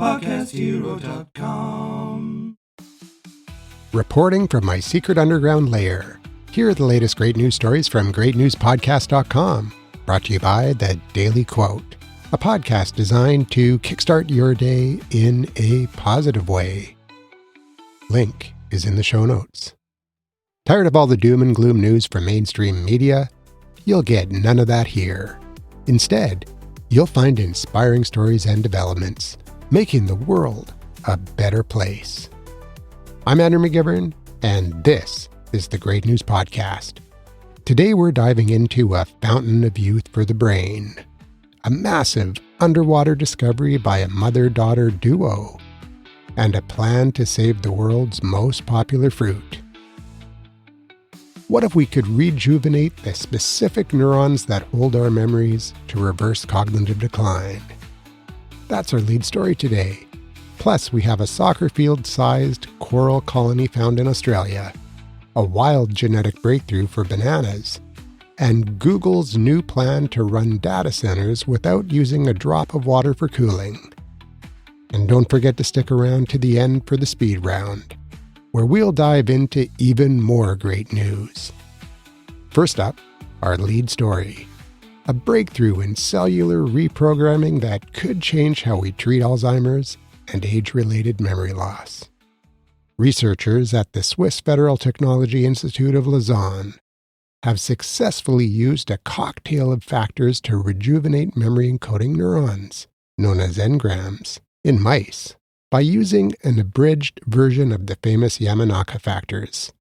PodcastHero.com. Reporting from my secret underground lair, here are the latest great news stories from GreatNewsPodcast.com, brought to you by The Daily Quote, a podcast designed to kickstart your day in a positive way. Link is in the show notes. Tired of all the doom and gloom news from mainstream media? You'll get none of that here. Instead, you'll find inspiring stories and developments, making the world a better place. I'm Andrew McGivern, and this is the Great News Podcast. Today we're diving into a fountain of youth for the brain, a massive underwater discovery by a mother-daughter duo, and a plan to save the world's most popular fruit. What if we could rejuvenate the specific neurons that hold our memories to reverse cognitive decline? That's our lead story today. Plus, we have a soccer field-sized coral colony found in Australia, a wild genetic breakthrough for bananas, and Google's new plan to run data centers without using a drop of water for cooling. And don't forget to stick around to the end for the speed round, where we'll dive into even more great news. First up, our lead story, a breakthrough in cellular reprogramming that could change how we treat Alzheimer's and age-related memory loss. Researchers at the Swiss Federal Technology Institute of Lausanne have successfully used a cocktail of factors to rejuvenate memory-encoding neurons, known as engrams, in mice, by using an abridged version of the famous Yamanaka factors,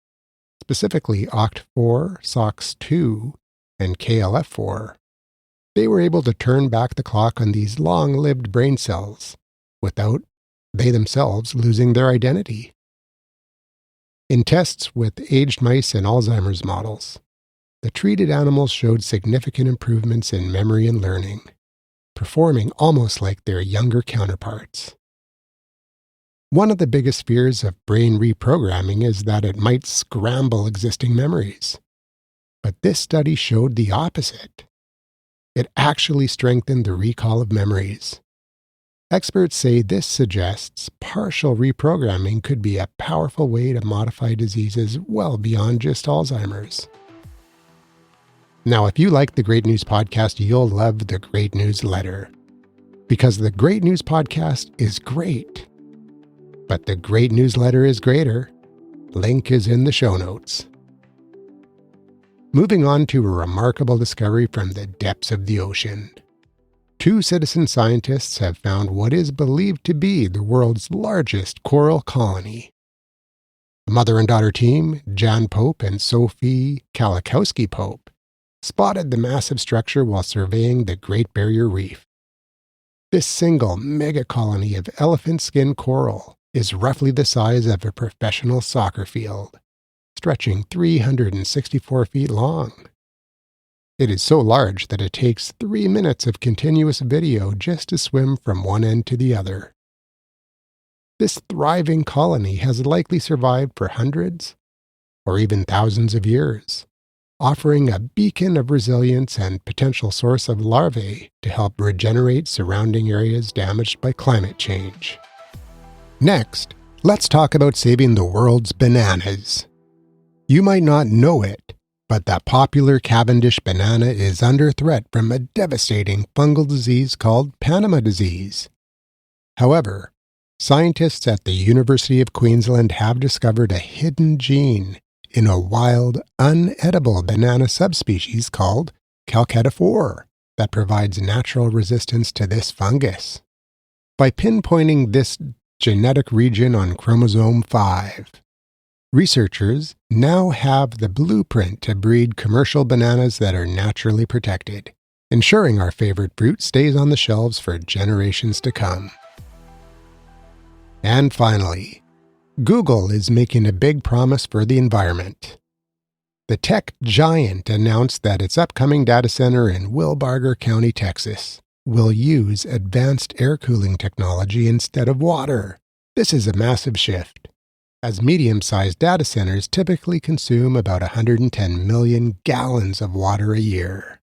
specifically OCT4, SOX2, and KLF4. They were able to turn back the clock on these long-lived brain cells without they themselves losing their identity. In tests with aged mice and Alzheimer's models, the treated animals showed significant improvements in memory and learning, performing almost like their younger counterparts. One of the biggest fears of brain reprogramming is that it might scramble existing memories. But this study showed the opposite. It actually strengthened the recall of memories. Experts say this suggests partial reprogramming could be a powerful way to modify diseases well beyond just Alzheimer's. Now, if you like the Great News Podcast, you'll love the Great News Letter. Because the Great News Podcast is great. But the Great Newsletter is greater. Link is in the show notes. Moving on to a remarkable discovery from the depths of the ocean. 2 citizen scientists have found what is believed to be the world's largest coral colony. The mother and daughter team, Jan Pope and Sophie Kalikowski-Pope, spotted the massive structure while surveying the Great Barrier Reef. This single mega-colony of elephant skin coral is roughly the size of a professional soccer field, stretching 364 feet long. It is so large that it takes 3 minutes of continuous video just to swim from one end to the other. This thriving colony has likely survived for hundreds or even thousands of years, offering a beacon of resilience and potential source of larvae to help regenerate surrounding areas damaged by climate change. Next, let's talk about saving the world's bananas. You might not know it, but the popular Cavendish banana is under threat from a devastating fungal disease called Panama disease. However, scientists at the University of Queensland have discovered a hidden gene in a wild, unedible banana subspecies called Calceta-4 that provides natural resistance to this fungus. By pinpointing this genetic region on chromosome 5, researchers now have the blueprint to breed commercial bananas that are naturally protected, ensuring our favorite fruit stays on the shelves for generations to come. And finally, Google is making a big promise for the environment. The tech giant announced that its upcoming data center in Wilbarger County, Texas, will use advanced air cooling technology instead of water. This is a massive shift, as medium-sized data centers typically consume about 110 million gallons of water a year,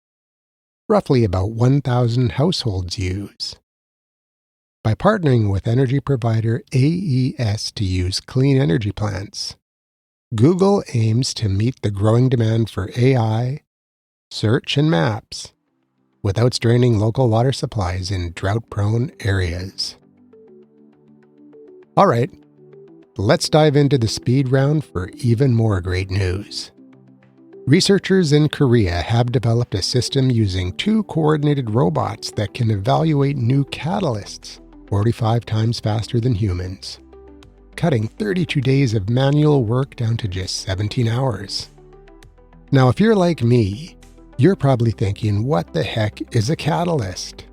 roughly about 1,000 households use. by partnering with energy provider AES to use clean energy plants. Google aims to meet the growing demand for AI, search, and maps without straining local water supplies in drought-prone areas. All right, let's dive into the speed round for even more great news. Researchers in Korea have developed a system using 2 coordinated robots that can evaluate new catalysts 45 times faster than humans, cutting 32 days of manual work down to just 17 hours. Now, if you're like me, you're probably thinking, what the heck is a catalyst?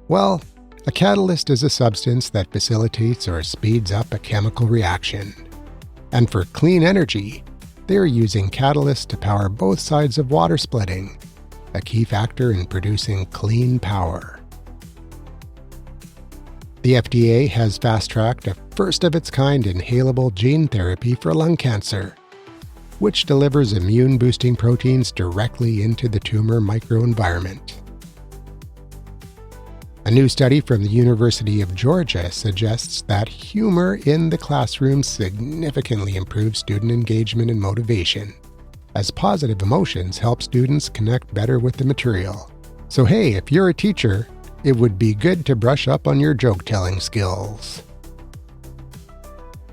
Well, a catalyst is a substance that facilitates or speeds up a chemical reaction. And for clean energy, they're using catalysts to power both sides of water splitting, a key factor in producing clean power. The FDA has fast-tracked a first-of-its-kind inhalable gene therapy for lung cancer, which delivers immune-boosting proteins directly into the tumor microenvironment. A new study from the University of Georgia suggests that humor in the classroom significantly improves student engagement and motivation, as positive emotions help students connect better with the material. So hey, if you're a teacher, it would be good to brush up on your joke-telling skills.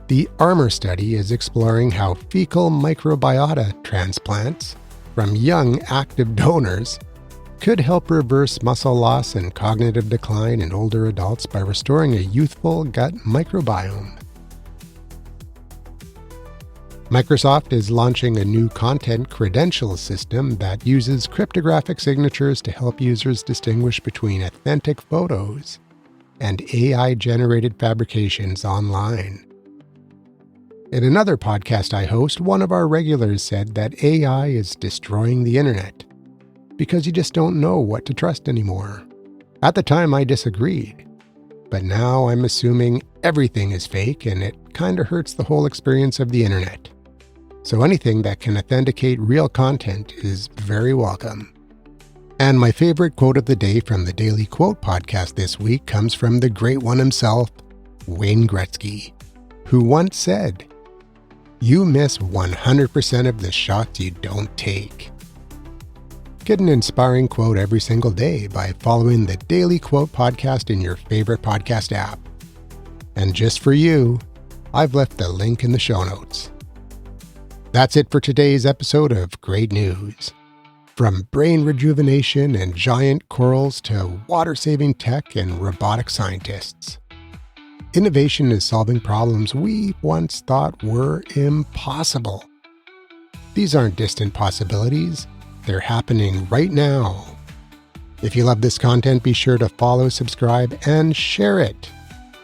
The ARMOR study is exploring how fecal microbiota transplants from young active donors could help reverse muscle loss and cognitive decline in older adults by restoring a youthful gut microbiome. Microsoft is launching a new content credentials system that uses cryptographic signatures to help users distinguish between authentic photos and AI-generated fabrications online. In another podcast I host, one of our regulars said that AI is destroying the internet because you just don't know what to trust anymore. At the time, I disagreed, but now I'm assuming everything is fake and it kinda hurts the whole experience of the internet. So anything that can authenticate real content is very welcome. And my favorite quote of the day from the Daily Quote podcast this week comes from the great one himself, Wayne Gretzky, who once said, "You miss 100% of the shots you don't take." Get an inspiring quote every single day by following the Daily Quote podcast in your favorite podcast app. And just for you, I've left the link in the show notes. That's it for today's episode of Great News. From brain rejuvenation and giant corals to water-saving tech and robotic scientists, innovation is solving problems we once thought were impossible. These aren't distant possibilities. They're happening right now. If you love this content, be sure to follow, subscribe, and share it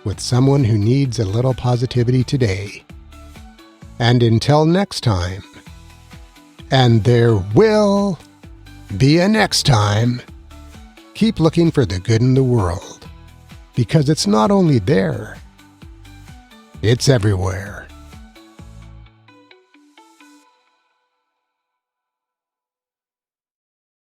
with someone who needs a little positivity today. And until next time, and there will be a next time, keep looking for the good in the world, because it's not only there, it's everywhere.